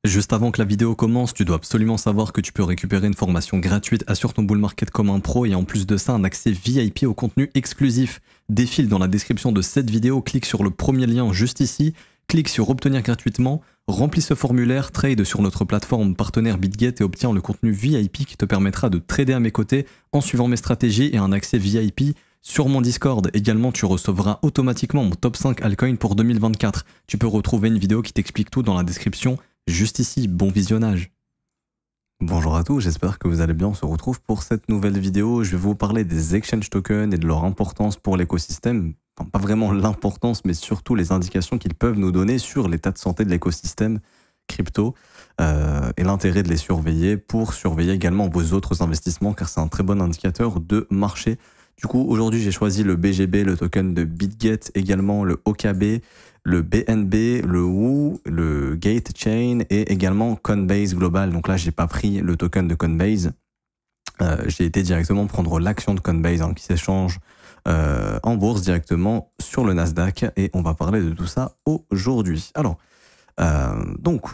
Juste avant que la vidéo commence, tu dois absolument savoir que tu peux récupérer une formation gratuite Assure ton bull market comme un pro et en plus de ça un accès VIP au contenu exclusif. Défile dans la description de cette vidéo, clique sur le premier lien juste ici, clique sur obtenir gratuitement, remplis ce formulaire, trade sur notre plateforme partenaire BitGet et obtiens le contenu VIP qui te permettra de trader à mes côtés en suivant mes stratégies et un accès VIP sur mon Discord. Également, tu recevras automatiquement mon top 5 altcoins pour 2024. Tu peux retrouver une vidéo qui t'explique tout dans la description. Juste ici, bon visionnage. Bonjour à tous, j'espère que vous allez bien. On se retrouve pour cette nouvelle vidéo. Je vais vous parler des exchange tokens et de leur importance pour l'écosystème. Enfin, pas vraiment l'importance, mais surtout les indications qu'ils peuvent nous donner sur l'état de santé de l'écosystème crypto et l'intérêt de les surveiller pour surveiller également vos autres investissements car c'est un très bon indicateur de marché. Du coup, aujourd'hui, j'ai choisi le BGB, le token de BitGet, également le OKB, le BNB, le WOO, le Gate Chain et également Coinbase Global. Donc là, j'ai pas pris le token de Coinbase. J'ai été directement prendre l'action de Coinbase qui s'échange en bourse directement sur le Nasdaq et on va parler de tout ça aujourd'hui. Alors, donc,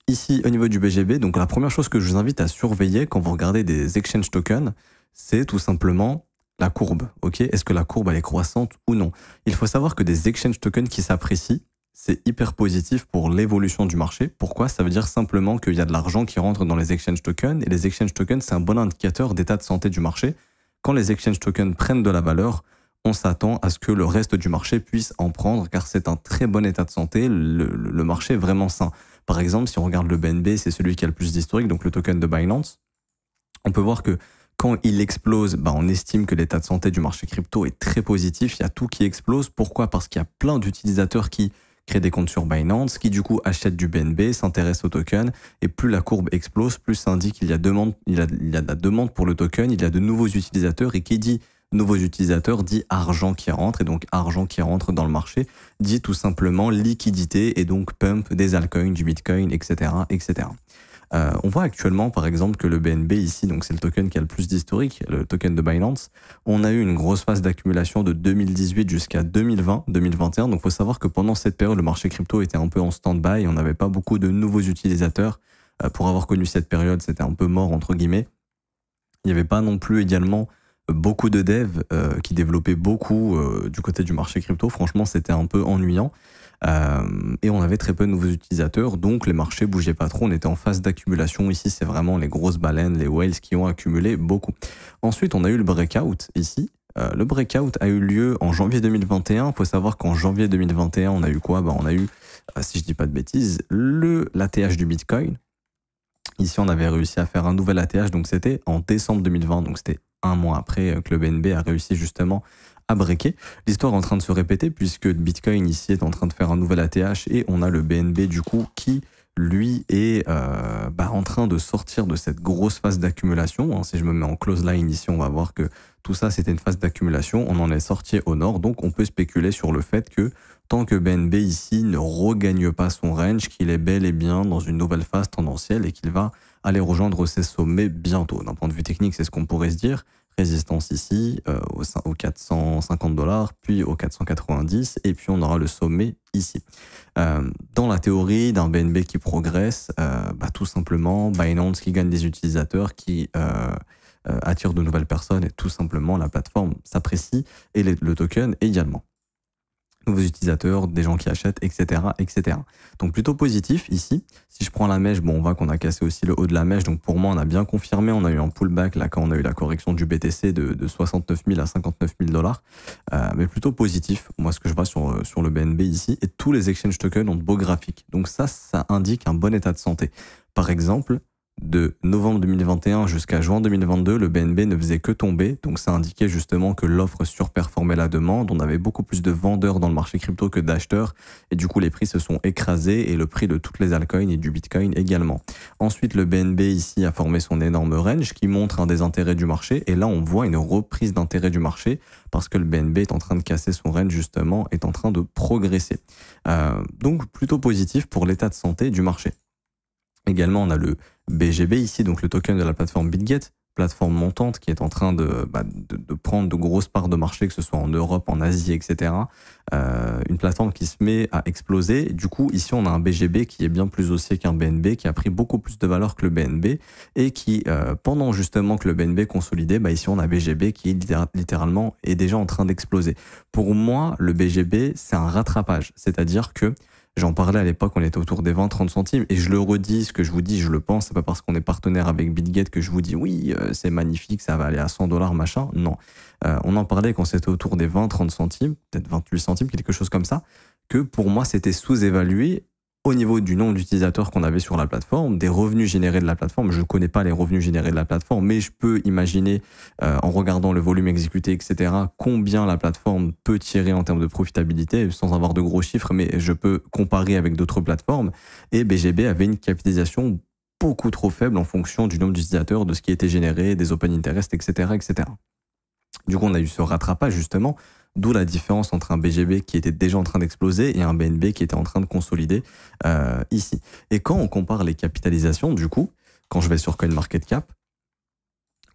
ici au niveau du BGB, donc la première chose que je vous invite à surveiller quand vous regardez des exchange tokens, c'est tout simplement la courbe, ok? Est-ce que la courbe elle est croissante ou non? Il faut savoir que des exchange tokens qui s'apprécient, c'est hyper positif pour l'évolution du marché. Pourquoi? Ça veut dire simplement qu'il y a de l'argent qui rentre dans les exchange tokens et les exchange tokens, c'est un bon indicateur d'état de santé du marché. Quand les exchange tokens prennent de la valeur, on s'attend à ce que le reste du marché puisse en prendre car c'est un très bon état de santé, le marché est vraiment sain. Par exemple, si on regarde le BNB, c'est celui qui a le plus d'historique, donc le token de Binance, on peut voir que quand il explose, on estime que l'état de santé du marché crypto est très positif. Il y a tout qui explose. Pourquoi? Parce qu'il y a plein d'utilisateurs qui créent des comptes sur Binance, qui du coup achètent du BNB, s'intéressent au token. Et plus la courbe explose, plus ça indique qu'il y a demande, il y a de la demande pour le token, il y a de nouveaux utilisateurs. Et qui dit nouveaux utilisateurs dit argent qui rentre. Et donc argent qui rentre dans le marché dit tout simplement liquidité et donc pump des altcoins, du Bitcoin, etc., etc. On voit actuellement par exemple que le BNB ici, donc c'est le token qui a le plus d'historique, le token de Binance, on a eu une grosse phase d'accumulation de 2018 jusqu'à 2020, 2021. Donc il faut savoir que pendant cette période, le marché crypto était un peu en stand-by, on n'avait pas beaucoup de nouveaux utilisateurs. Pour avoir connu cette période, c'était un peu mort entre guillemets. Il n'y avait pas non plus également beaucoup de devs qui développaient beaucoup du côté du marché crypto. Franchement, c'était un peu ennuyant. Et on avait très peu de nouveaux utilisateurs, donc les marchés bougeaient pas trop, on était en phase d'accumulation. Ici, c'est vraiment les grosses baleines, les whales qui ont accumulé beaucoup. Ensuite, on a eu le breakout ici. Le breakout a eu lieu en janvier 2021. Il faut savoir qu'en janvier 2021, on a eu quoi? On a eu, si je dis pas de bêtises, l'ATH du Bitcoin. Ici, on avait réussi à faire un nouvel ATH, donc c'était en décembre 2020, donc c'était un mois après que le BNB a réussi justement à breaker. L'histoire est en train de se répéter puisque Bitcoin ici est en train de faire un nouvel ATH et on a le BNB du coup qui lui est en train de sortir de cette grosse phase d'accumulation. Si je me mets en close line ici, on va voir que tout ça c'était une phase d'accumulation. On en est sorti au nord, donc on peut spéculer sur le fait que tant que BNB ici ne regagne pas son range, qu'il est bel et bien dans une nouvelle phase tendancielle et qu'il va aller rejoindre ses sommets bientôt. D'un point de vue technique, c'est ce qu'on pourrait se dire. Résistance ici aux 450 $, puis aux 490 et puis on aura le sommet ici. Dans la théorie d'un BNB qui progresse, tout simplement Binance qui gagne des utilisateurs, qui attire de nouvelles personnes et tout simplement la plateforme s'apprécie et le token également. Nouveaux utilisateurs, des gens qui achètent, etc., etc. Donc plutôt positif ici. Si je prends la mèche, on voit qu'on a cassé aussi le haut de la mèche. Donc pour moi, on a bien confirmé. On a eu un pullback là quand on a eu la correction du BTC de 69 000 à 59 000 $. Mais plutôt positif. Moi, ce que je vois sur le BNB ici. Et tous les exchange tokens ont de beaux graphiques. Donc ça indique un bon état de santé. Par exemple, de novembre 2021 jusqu'à juin 2022, le BNB ne faisait que tomber. Donc ça indiquait justement que l'offre surperformait la demande. On avait beaucoup plus de vendeurs dans le marché crypto que d'acheteurs. Et du coup, les prix se sont écrasés et le prix de toutes les altcoins et du Bitcoin également. Ensuite, le BNB ici a formé son énorme range qui montre un désintérêt du marché. Et là, on voit une reprise d'intérêt du marché parce que le BNB est en train de casser son range justement, est en train de progresser. Donc plutôt positif pour l'état de santé du marché. Également, on a le BGB ici, donc le token de la plateforme BitGet. plateforme montante qui est en train de prendre de grosses parts de marché, que ce soit en Europe, en Asie, etc. Une plateforme qui se met à exploser. Du coup, ici, on a un BGB qui est bien plus haussier qu'un BNB, qui a pris beaucoup plus de valeur que le BNB et qui, pendant justement que le BNB consolidait, ici, on a BGB qui littéralement est déjà en train d'exploser. Pour moi, le BGB, c'est un rattrapage. C'est-à-dire que j'en parlais à l'époque, on était autour des 20-30 centimes et je le redis, ce que je vous dis, je le pense, c'est pas parce qu'on est partenaire avec BitGet que je vous dis oui, c'est magnifique, ça va aller à 100 $, machin. Non. On en parlait quand c'était autour des 20-30 centimes, peut-être 28 centimes, quelque chose comme ça, que pour moi c'était sous-évalué au niveau du nombre d'utilisateurs qu'on avait sur la plateforme, des revenus générés de la plateforme. Je ne connais pas les revenus générés de la plateforme, mais je peux imaginer, en regardant le volume exécuté, etc., combien la plateforme peut tirer en termes de profitabilité, sans avoir de gros chiffres, mais je peux comparer avec d'autres plateformes. Et BGB avait une capitalisation beaucoup trop faible en fonction du nombre d'utilisateurs, de ce qui était généré, des open interest, etc., etc. Du coup, on a eu ce rattrapage, justement, d'où la différence entre un BGB qui était déjà en train d'exploser et un BNB qui était en train de consolider ici. Et quand on compare les capitalisations, du coup, quand je vais sur CoinMarketCap,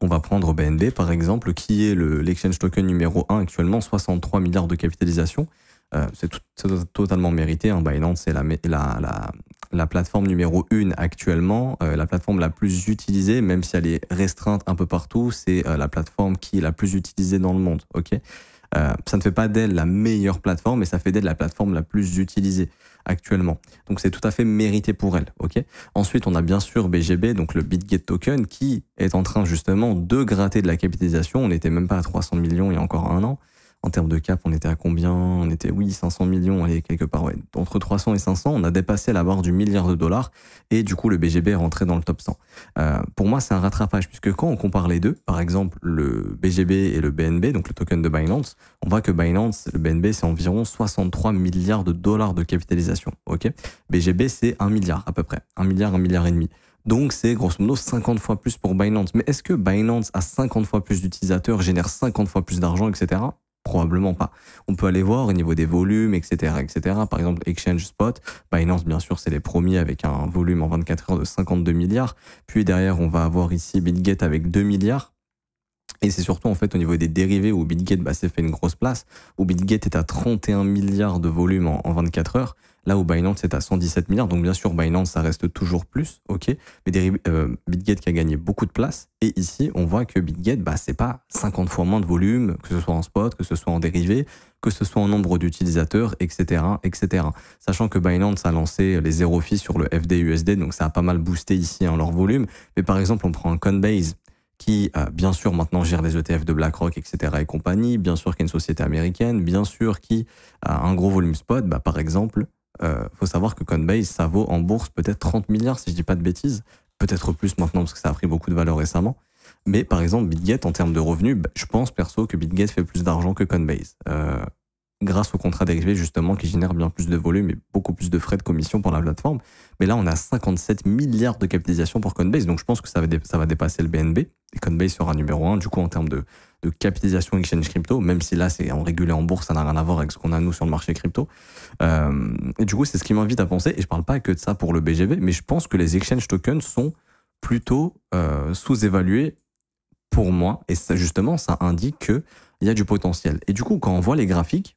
on va prendre BNB, par exemple, qui est l'exchange token numéro 1 actuellement, 63 milliards de capitalisation. C'est totalement mérité. Hein. Binance est la plateforme numéro 1 actuellement, la plateforme la plus utilisée, même si elle est restreinte un peu partout, c'est la plateforme qui est la plus utilisée dans le monde. Okay, ça ne fait pas d'elle la meilleure plateforme, mais ça fait d'elle la plateforme la plus utilisée actuellement. Donc c'est tout à fait mérité pour elle. Okay, ensuite, on a bien sûr BGB, donc le BitGet token, qui est en train justement de gratter de la capitalisation. On n'était même pas à 300 millions il y a encore un an. En termes de cap, on était à combien? On était, 500 millions, allez, quelque part, ouais. Entre 300 et 500, on a dépassé la barre du milliard de dollars et du coup, le BGB est rentré dans le top 100. Pour moi, c'est un rattrapage puisque quand on compare les deux, par exemple, le BGB et le BNB, donc le token de Binance, on voit que Binance, le BNB, c'est environ 63 milliards de dollars de capitalisation. Ok, BGB, c'est 1 milliard à peu près. 1 milliard, 1 milliard et demi. Donc, c'est grosso modo 50 fois plus pour Binance. Mais est-ce que Binance a 50 fois plus d'utilisateurs, génère 50 fois plus d'argent, etc.? Probablement pas. On peut aller voir au niveau des volumes, etc., etc. Par exemple, Exchange Spot, Binance, bien sûr, c'est les premiers avec un volume en 24 heures de 52 milliards. Puis derrière, on va avoir ici BitGet avec 2 milliards. Et c'est surtout en fait au niveau des dérivés où BitGet s'est fait une grosse place, où BitGet est à 31 milliards de volume en 24 heures, là où Binance est à 117 milliards. Donc bien sûr, Binance, ça reste toujours plus, ok. Mais BitGet qui a gagné beaucoup de place. Et ici, on voit que BitGet, c'est pas 50 fois moins de volume, que ce soit en spot, que ce soit en dérivé, que ce soit en nombre d'utilisateurs, etc., etc. Sachant que Binance a lancé les zero fees sur le FDUSD, donc ça a pas mal boosté ici leur volume. Mais par exemple, on prend un Coinbase, qui, bien sûr, maintenant gère les ETF de BlackRock, etc. et compagnie, bien sûr, qui est une société américaine, bien sûr, qui a un gros volume spot. Par exemple, faut savoir que Coinbase, ça vaut en bourse peut-être 30 milliards, si je dis pas de bêtises, peut-être plus maintenant, parce que ça a pris beaucoup de valeur récemment. Mais par exemple, BitGet, en termes de revenus, je pense perso que BitGet fait plus d'argent que Coinbase. Grâce au contrat dérivé, justement, qui génère bien plus de volume et beaucoup plus de frais de commission pour la plateforme. Mais là, on a 57 milliards de capitalisation pour Coinbase, donc je pense que ça va dépasser le BNB. Et Coinbase sera numéro 1, du coup, en termes de capitalisation exchange crypto, même si là, c'est en régulé en bourse, ça n'a rien à voir avec ce qu'on a, nous, sur le marché crypto. Et du coup, c'est ce qui m'invite à penser, et je parle pas que de ça pour le BGB, mais je pense que les exchange tokens sont plutôt sous-évalués pour moi, et ça, justement, ça indique qu'il y a du potentiel. Et du coup, quand on voit les graphiques,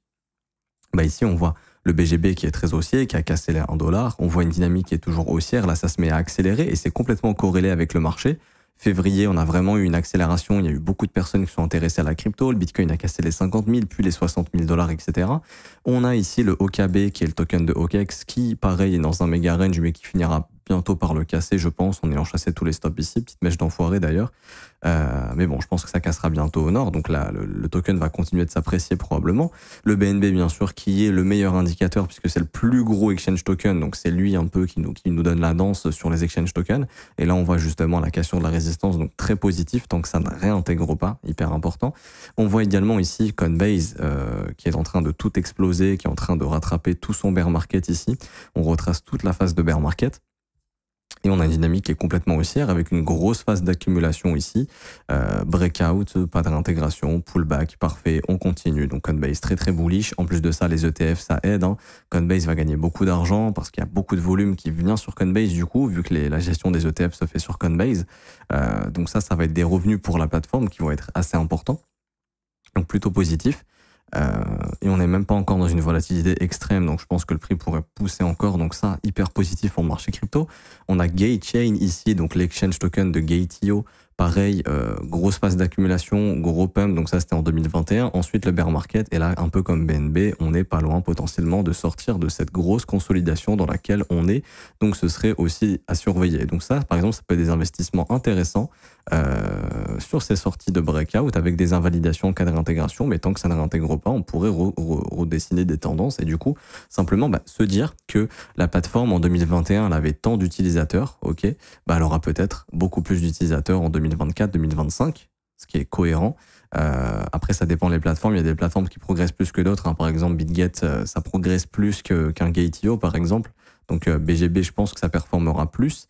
ici, on voit le BGB qui est très haussier, qui a cassé les 1 $. On voit une dynamique qui est toujours haussière. Là, ça se met à accélérer et c'est complètement corrélé avec le marché. Février, on a vraiment eu une accélération. Il y a eu beaucoup de personnes qui sont intéressées à la crypto. Le Bitcoin a cassé les 50 000, puis les 60 000 $, etc. On a ici le OKB, qui est le token de OKEx, qui, pareil, est dans un méga range, mais qui finira bientôt par le casser, je pense, en ayant chassé tous les stops ici. Petite mèche d'enfoiré, d'ailleurs. Mais bon, je pense que ça cassera bientôt au nord. Donc là, le token va continuer de s'apprécier probablement. Le BNB, bien sûr, qui est le meilleur indicateur puisque c'est le plus gros exchange token. Donc c'est lui un peu qui nous donne la danse sur les exchange tokens. Et là, on voit justement la cassure de la résistance, donc très positif tant que ça ne réintègre pas, hyper important. On voit également ici Coinbase qui est en train de tout exploser, qui est en train de rattraper tout son bear market ici. On retrace toute la phase de bear market. Et on a une dynamique qui est complètement haussière avec une grosse phase d'accumulation ici. Breakout, pas de réintégration, pullback, parfait, on continue. Donc Coinbase très très bullish. En plus de ça, les ETF, ça aide. Hein. Coinbase va gagner beaucoup d'argent parce qu'il y a beaucoup de volume qui vient sur Coinbase du coup, vu que la gestion des ETF se fait sur Coinbase. Donc ça va être des revenus pour la plateforme qui vont être assez importants. Donc plutôt positif. Et on n'est même pas encore dans une volatilité extrême, donc je pense que le prix pourrait pousser encore, donc ça, hyper positif pour le marché crypto. On a Gatechain ici, donc l'exchange token de Gate.io, pareil, grosse phase d'accumulation, gros pump, donc ça c'était en 2021. Ensuite le bear market, et là un peu comme BNB, on n'est pas loin potentiellement de sortir de cette grosse consolidation dans laquelle on est, donc ce serait aussi à surveiller. Donc ça, par exemple, ça peut être des investissements intéressants sur ces sorties de breakout avec des invalidations en cas de réintégration, mais tant que ça ne réintègre pas, on pourrait redessiner des tendances et du coup, simplement se dire que la plateforme en 2021, elle avait tant d'utilisateurs, ok, elle aura peut-être beaucoup plus d'utilisateurs en 2024, 2025, ce qui est cohérent. Après, ça dépend des plateformes. Il y a des plateformes qui progressent plus que d'autres. Hein. Par exemple, BitGet, ça progresse plus qu'un Gate.io, par exemple. Donc, BGB, je pense que ça performera plus.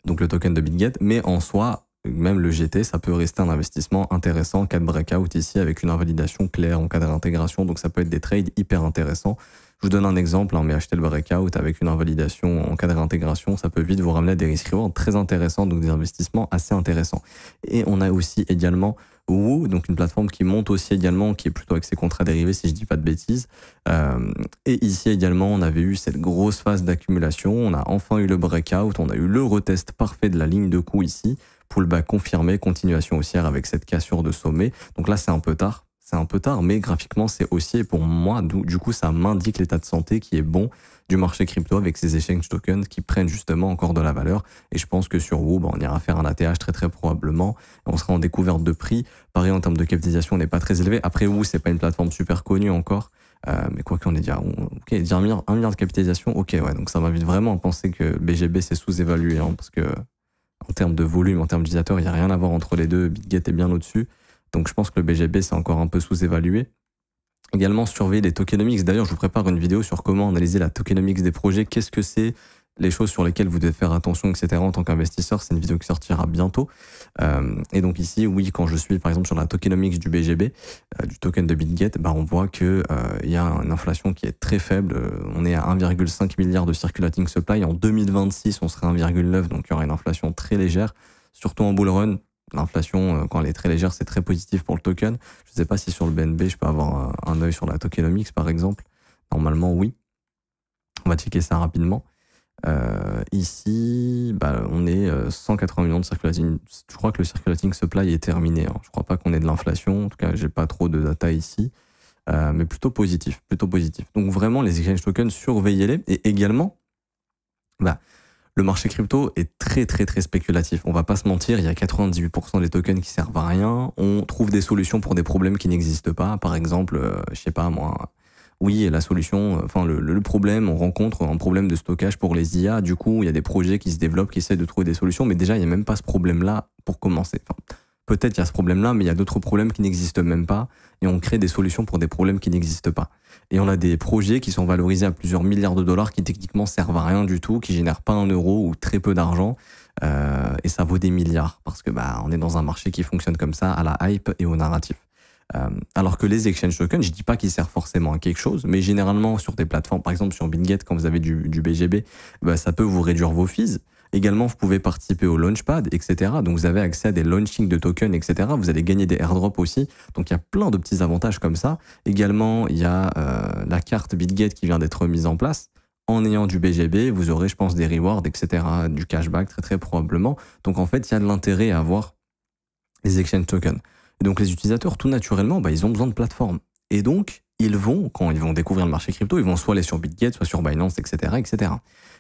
Donc, le token de BitGet. Mais en soi, même le GT, ça peut rester un investissement intéressant en cas de breakout ici avec une invalidation claire en cas de réintégration. Donc, ça peut être des trades hyper intéressants. Je vous donne un exemple, mais acheter le breakout avec une invalidation en cas de réintégration, ça peut vite vous ramener à des risques très intéressants, donc des investissements assez intéressants. Et on a aussi également Woo, donc une plateforme qui monte aussi également, qui est plutôt avec ses contrats dérivés, si je dis pas de bêtises. Et ici également, on avait eu cette grosse phase d'accumulation, on a enfin eu le breakout, on a eu le retest parfait de la ligne de coup ici, pullback confirmé, continuation haussière avec cette cassure de sommet. Donc là, c'est un peu tard. C'est un peu tard, mais graphiquement, c'est haussier. Pour moi, du coup, ça m'indique l'état de santé qui est bon du marché crypto avec ces exchange tokens qui prennent justement encore de la valeur. Et je pense que sur Woo, on ira faire un ATH très très probablement. On sera en découverte de prix. Pareil, en termes de capitalisation, on n'est pas très élevé. Après, Woo, c'est pas une plateforme super connue encore. Mais quoi qu'on est déjà, ok, dire 1 milliard de capitalisation, ok, ouais. Donc ça m'invite vraiment à penser que BGB, c'est sous-évalué, hein, parce que en termes de volume, en termes d'utilisateurs, il n'y a rien à voir entre les deux. BitGet est bien au-dessus. Donc je pense que le BGB, c'est encore un peu sous-évalué. Également, surveiller les tokenomics. D'ailleurs, je vous prépare une vidéo sur comment analyser la tokenomics des projets. Qu'est-ce que c'est, les choses sur lesquelles vous devez faire attention, etc. en tant qu'investisseur. C'est une vidéo qui sortira bientôt. Et donc ici, oui, quand je suis par exemple sur la tokenomics du BGB, du token de BitGet, on voit que il y a une inflation qui est très faible. On est à 1,5 milliard de circulating supply. En 2026, on serait 1,9, donc il y aura une inflation très légère, surtout en bull run. L'inflation, quand elle est très légère, c'est très positif pour le token. Je ne sais pas si sur le BNB, je peux avoir un œil sur la tokenomics, par exemple. Normalement, oui. On va checker ça rapidement. Ici, on est 180 millions de circulating. Je crois que le circulating supply est terminé. Hein. Je ne crois pas qu'on ait de l'inflation. En tout cas, j'ai pas trop de data ici. Mais plutôt positif, plutôt positif. Donc vraiment, les exchange tokens, surveillez-les. Et également, le marché crypto est très très très spéculatif. On va pas se mentir, il y a 98% des tokens qui servent à rien. On trouve des solutions pour des problèmes qui n'existent pas. Par exemple, je sais pas moi, oui, la solution, enfin le problème, on rencontre un problème de stockage pour les IA. Du coup, il y a des projets qui se développent, qui essaient de trouver des solutions, mais déjà, il n'y a même pas ce problème-là pour commencer. Enfin, peut-être il y a ce problème-là, mais il y a d'autres problèmes qui n'existent même pas. Et on crée des solutions pour des problèmes qui n'existent pas. Et on a des projets qui sont valorisés à plusieurs milliards de dollars qui techniquement servent à rien du tout, qui génèrent pas 1 euro ou très peu d'argent. Et ça vaut des milliards parce que on est dans un marché qui fonctionne comme ça, à la hype et au narratif. Alors que les exchange tokens, je dis pas qu'ils servent forcément à quelque chose, mais généralement sur des plateformes, par exemple sur BitGet, quand vous avez du BGB, ça peut vous réduire vos fees. Également, vous pouvez participer au Launchpad, etc. Donc, vous avez accès à des launchings de tokens, etc. Vous allez gagner des airdrops aussi. Donc, il y a plein de petits avantages comme ça. Également, il y a la carte BitGet qui vient d'être mise en place. En ayant du BGB, vous aurez, je pense, des rewards, etc. Du cashback, très, très probablement. Donc, en fait, il y a de l'intérêt à avoir les exchange tokens. Et donc, les utilisateurs, tout naturellement, ils ont besoin de plateformes. Et donc, quand ils vont découvrir le marché crypto, ils vont soit aller sur BitGet, soit sur Binance, etc., etc.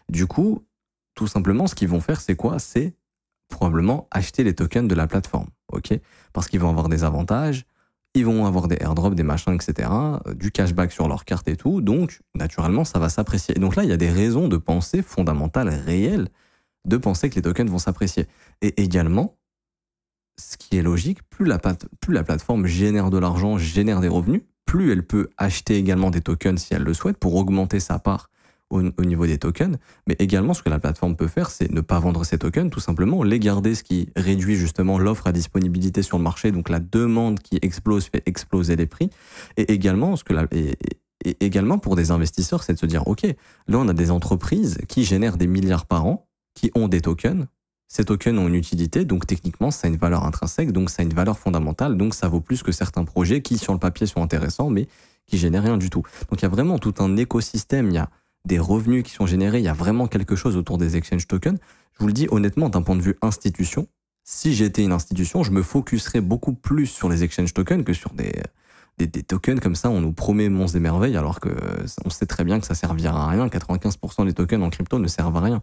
Du coup, tout simplement, ce qu'ils vont faire, c'est quoi? C'est probablement acheter les tokens de la plateforme, ok? Parce qu'ils vont avoir des avantages, ils vont avoir des airdrops, des machins, etc., du cashback sur leur carte et tout, donc naturellement, ça va s'apprécier. Et donc là, il y a des raisons de penser fondamentales, réelles, de penser que les tokens vont s'apprécier. Et également, ce qui est logique, plus la plateforme génère de l'argent, génère des revenus, plus elle peut acheter également des tokens si elle le souhaite pour augmenter sa part au niveau des tokens, mais également ce que la plateforme peut faire, c'est ne pas vendre ses tokens, tout simplement, les garder, ce qui réduit justement l'offre à disponibilité sur le marché, donc la demande qui explose fait exploser les prix, et également, et également pour des investisseurs, c'est de se dire, ok, là on a des entreprises qui génèrent des milliards par an, qui ont des tokens, ces tokens ont une utilité, donc techniquement ça a une valeur intrinsèque, donc ça a une valeur fondamentale, donc ça vaut plus que certains projets qui sur le papier sont intéressants, mais qui génèrent rien du tout. Donc il y a vraiment tout un écosystème, il y a des revenus qui sont générés, il y a vraiment quelque chose autour des exchange tokens. Je vous le dis honnêtement, d'un point de vue institution, si j'étais une institution, je me focuserais beaucoup plus sur les exchange tokens que sur des tokens comme ça. On nous promet monts et merveilles alors que on sait très bien que ça servira à rien. 95% des tokens en crypto ne servent à rien.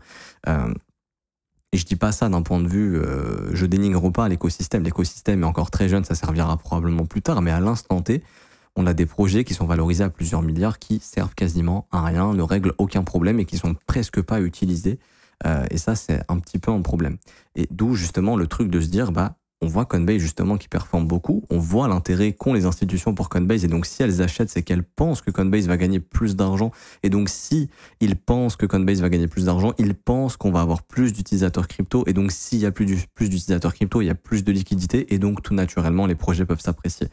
Et je dis pas ça d'un point de vue, je dénigre pas l'écosystème. L'écosystème est encore très jeune, ça servira probablement plus tard, mais à l'instant T, on a des projets qui sont valorisés à plusieurs milliards qui servent quasiment à rien, ne règlent aucun problème et qui sont presque pas utilisés. Et ça, c'est un petit peu un problème. Et d'où justement le truc de se dire, bah, on voit Coinbase justement qui performe beaucoup, on voit l'intérêt qu'ont les institutions pour Coinbase, et donc si elles achètent, c'est qu'elles pensent que Coinbase va gagner plus d'argent, et donc si ils pensent que Coinbase va gagner plus d'argent, ils pensent qu'on va avoir plus d'utilisateurs crypto, et donc s'il y a plus d'utilisateurs crypto, il y a plus de liquidité, et donc tout naturellement les projets peuvent s'apprécier.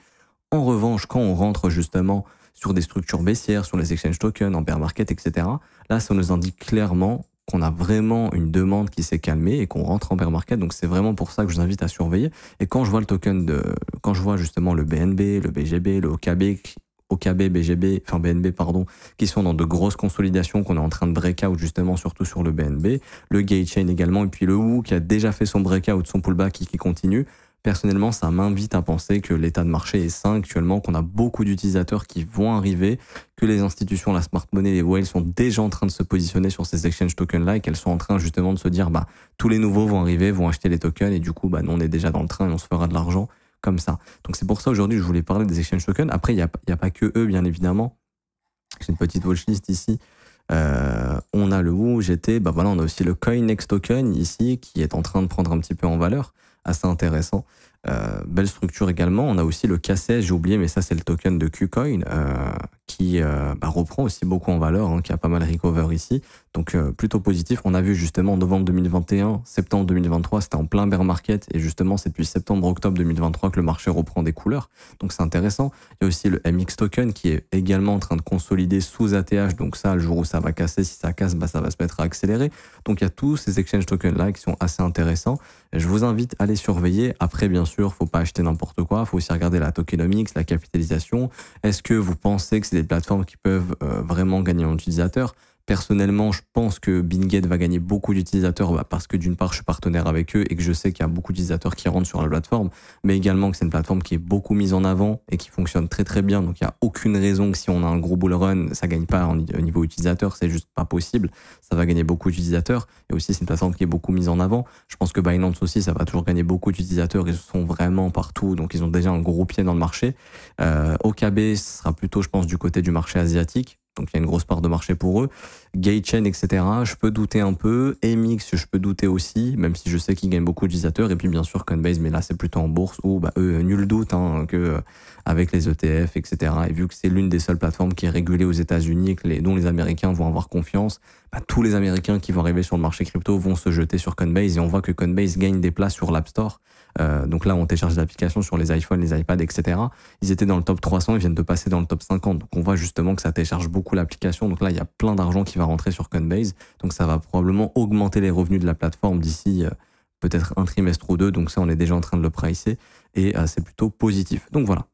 En revanche, quand on rentre justement sur des structures baissières, sur les exchange tokens, en bear market, etc., là ça nous indique clairement qu'on a vraiment une demande qui s'est calmée et qu'on rentre en bear market. Donc c'est vraiment pour ça que je vous invite à surveiller. Et quand je vois le token quand je vois justement le BNB, le BGB, le OKB, BGB, enfin BNB pardon, qui sont dans de grosses consolidations, qu'on est en train de breakout justement, surtout sur le BNB, le Gatechain également, et puis le WU qui a déjà fait son breakout, son pullback qui continue. Personnellement, ça m'invite à penser que l'état de marché est sain actuellement, qu'on a beaucoup d'utilisateurs qui vont arriver, que les institutions, la smart money, les whales sont déjà en train de se positionner sur ces exchange tokens-là et qu'elles sont en train justement de se dire, bah, tous les nouveaux vont arriver, vont acheter les tokens et du coup, bah, nous, on est déjà dans le train et on se fera de l'argent comme ça. Donc c'est pour ça aujourd'hui, je voulais parler des exchange tokens. Après, il y a pas que eux, bien évidemment. J'ai une petite watchlist ici. On a le WU, GT, bah voilà, on a aussi le CoinEx token ici qui est en train de prendre un petit peu en valeur. Assez intéressant. Belle structure également. On a aussi le KCS, j'ai oublié, mais ça c'est le token de KuCoin qui reprend aussi beaucoup en valeur, hein, qui a pas mal recover ici. Donc plutôt positif. On a vu justement en novembre 2021, septembre 2023, c'était en plein bear market et justement c'est depuis septembre-octobre 2023 que le marché reprend des couleurs. Donc c'est intéressant. Il y a aussi le MX token qui est également en train de consolider sous ATH. Donc ça, le jour où ça va casser, si ça casse, bah, ça va se mettre à accélérer. Donc il y a tous ces exchange tokens là qui sont assez intéressants. Je vous invite à les surveiller. Après, bien sûr, faut pas acheter n'importe quoi. Faut aussi regarder la tokenomics, la capitalisation. Est-ce que vous pensez que c'est des plateformes qui peuvent vraiment gagner en utilisateurs? Personnellement, je pense que Bingate va gagner beaucoup d'utilisateurs parce que d'une part, je suis partenaire avec eux et que je sais qu'il y a beaucoup d'utilisateurs qui rentrent sur la plateforme, mais également que c'est une plateforme qui est beaucoup mise en avant et qui fonctionne très très bien. Donc, il n'y a aucune raison que si on a un gros bull run, ça gagne pas au niveau utilisateur. C'est juste pas possible. Ça va gagner beaucoup d'utilisateurs. Et aussi, c'est une plateforme qui est beaucoup mise en avant. Je pense que Binance aussi, ça va toujours gagner beaucoup d'utilisateurs. Ils sont vraiment partout. Donc, ils ont déjà un gros pied dans le marché. OKB sera plutôt, je pense, du côté du marché asiatique. Donc, il y a une grosse part de marché pour eux. Gatechain, etc., je peux douter un peu. MX, je peux douter aussi, même si je sais qu'ils gagnent beaucoup d'utilisateurs. Et puis, bien sûr, Coinbase, mais là, c'est plutôt en bourse où, bah, eux, nul doute, hein, que avec les ETF, etc., et vu que c'est l'une des seules plateformes qui est régulée aux États-Unis et dont les Américains vont avoir confiance, bah, tous les Américains qui vont arriver sur le marché crypto vont se jeter sur Coinbase et on voit que Coinbase gagne des places sur l'App Store. Donc là, on télécharge l'application sur les iPhones, les iPads, etc. Ils étaient dans le top 300, ils viennent de passer dans le top 50. Donc on voit justement que ça télécharge beaucoup l'application. Donc là, il y a plein d'argent qui va rentrer sur Coinbase. Donc ça va probablement augmenter les revenus de la plateforme d'ici peut-être un trimestre ou deux. Donc ça, on est déjà en train de le pricer et c'est plutôt positif. Donc voilà.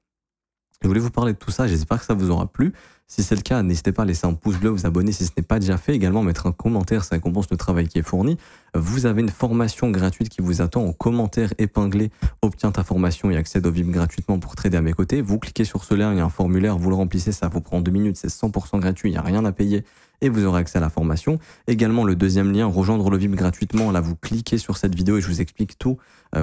Je voulais vous parler de tout ça, j'espère que ça vous aura plu. Si c'est le cas, n'hésitez pas à laisser un pouce bleu, vous abonner si ce n'est pas déjà fait, également mettre un commentaire, ça récompense le travail qui est fourni. Vous avez une formation gratuite qui vous attend en commentaire épinglé. Obtiens ta formation et accède au VIP gratuitement pour trader à mes côtés. Vous cliquez sur ce lien, il y a un formulaire, vous le remplissez, ça vous prend 2 minutes, c'est 100% gratuit, il n'y a rien à payer et vous aurez accès à la formation. Également, le deuxième lien, rejoindre le VIP gratuitement. Là, vous cliquez sur cette vidéo et je vous explique tout.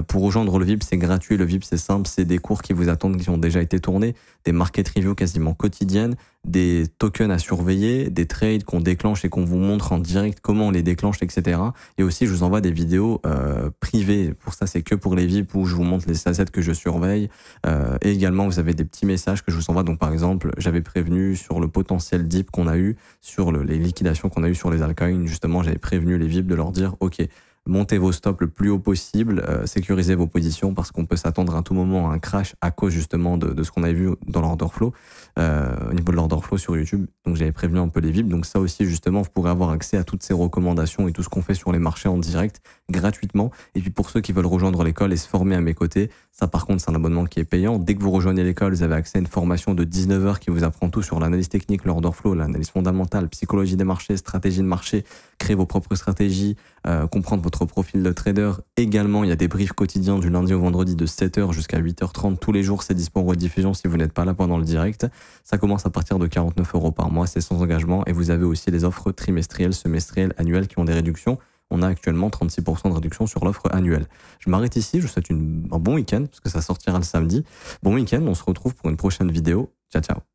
Pour rejoindre le VIP, c'est gratuit. Le VIP, c'est simple. C'est des cours qui vous attendent, qui ont déjà été tournés, des market reviews quasiment quotidiennes, des tokens à surveiller, des trades qu'on déclenche et qu'on vous montre en direct comment on les déclenche, etc. Et aussi, je vous envoie des vidéos privées. Pour ça, c'est que pour les VIP où je vous montre les assets que je surveille. Et également, vous avez des petits messages que je vous envoie. Donc, par exemple, j'avais prévenu sur le potentiel dip qu'on a eu, sur les liquidations qu'on a eu sur les altcoins. Justement, j'avais prévenu les VIP de leur dire, OK, montez vos stops le plus haut possible, sécurisez vos positions parce qu'on peut s'attendre à tout moment à un crash à cause justement de ce qu'on avait vu dans l'order flow, au niveau de l'order flow sur YouTube. Donc j'avais prévenu un peu les VIP. Donc ça aussi justement, vous pourrez avoir accès à toutes ces recommandations et tout ce qu'on fait sur les marchés en direct gratuitement. Et puis pour ceux qui veulent rejoindre l'école et se former à mes côtés, ça par contre c'est un abonnement qui est payant. Dès que vous rejoignez l'école, vous avez accès à une formation de 19 heures qui vous apprend tout sur l'analyse technique, l'order flow, l'analyse fondamentale, psychologie des marchés, stratégie de marché, créer vos propres stratégies, comprendre votre profil de trader. Également, il y a des briefs quotidiens du lundi au vendredi de 7h jusqu'à 8h30 tous les jours. C'est dispo en rediffusion si vous n'êtes pas là pendant le direct. Ça commence à partir de 49 € par mois, c'est sans engagement. Et vous avez aussi les offres trimestrielles, semestrielles, annuelles qui ont des réductions. On a actuellement 36% de réduction sur l'offre annuelle. Je m'arrête ici, je vous souhaite un bon week-end parce que ça sortira le samedi. Bon week-end, on se retrouve pour une prochaine vidéo. Ciao, ciao.